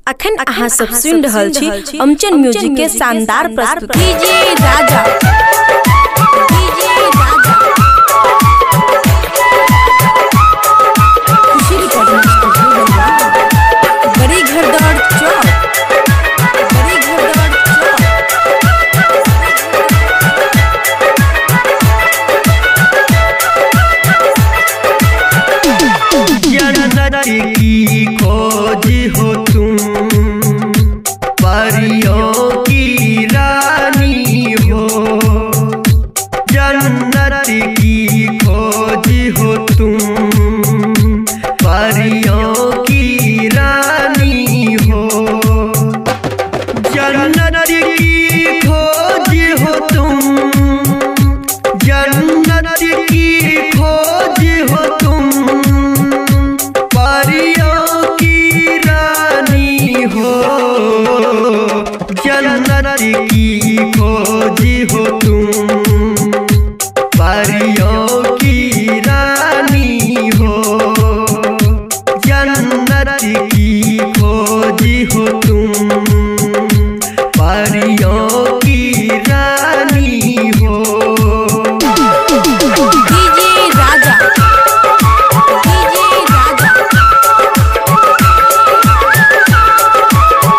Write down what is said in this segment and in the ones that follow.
अखन अहाँ सब सुन रहल छी अमचन म्यूजिक के शानदार प्रस्तुति। डीजे राजा खुशी रिकॉर्डिंग स्टूडियो बड़ी घरदौड़ चौक, बड़ी घरदौड़ चौक। जन्नत की खोज हो तुम, परियों की रानी हो। जन्नत की खोज हो तुम, परियों की रानी हो। जन्नत की खोज हो तुम, जन्नत की खोज हो तुम, परियों की रानी हो। जन्नत की खोज हो तुम, परियों की रानी हो। जन्नत की खोज हो तुम, परियों की रानी हो। डीजे राजा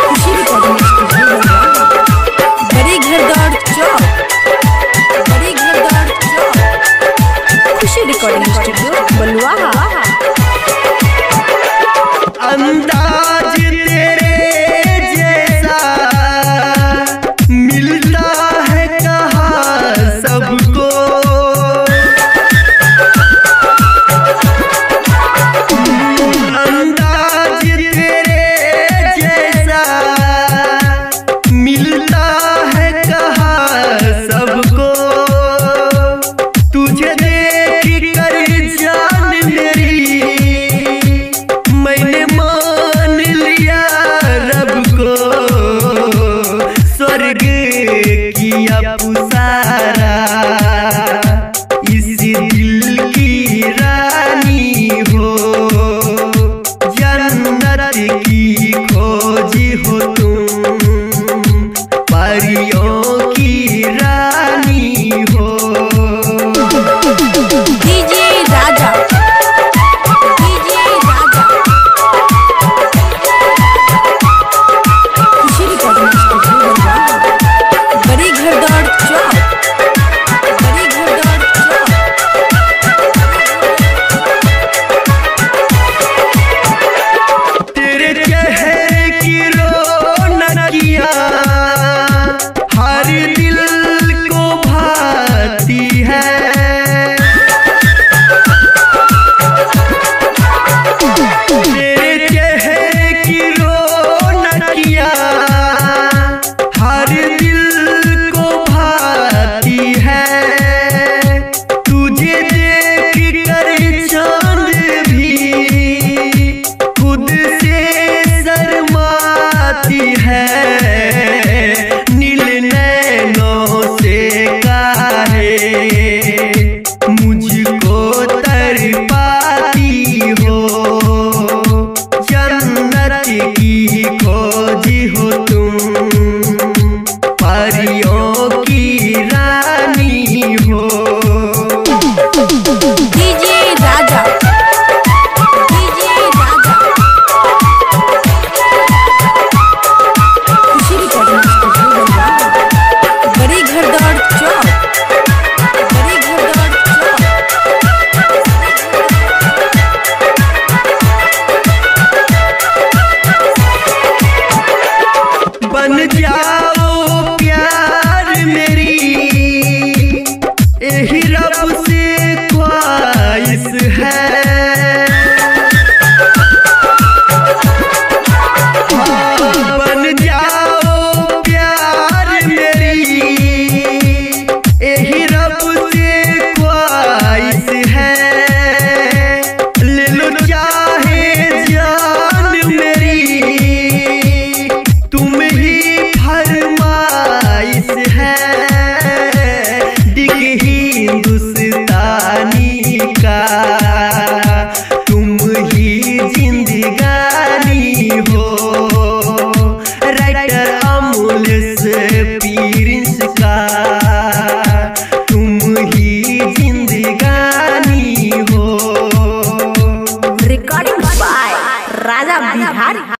खुशी रिकॉर्डिंग स्टूडियो बड़ी घरदौड़ चौक, बड़ी घरदौड़ चौक। खुशी रिकॉर्डिंग स्टूडियो बलुआ। अंदाज तेरे जैसा मिलता है कहाँ सबको। अंदाज तेरे जैसा मिलता है कहाँ सबको। तुझे देख कर जान मेरी मैंने मान लिया रब को। स्वर्ग किया पुसारा इस दिल की रानी हो। जन्नत की खोज हो तुम, परियों की रानी हो। डीजे राजा खुशी रिकॉर्डिंग स्टूडियो बड़ी घरदौड़ चौक, बड़ी घरदौड़ चौक। तेरे चेहरे की रोशनी राजा बिहारी।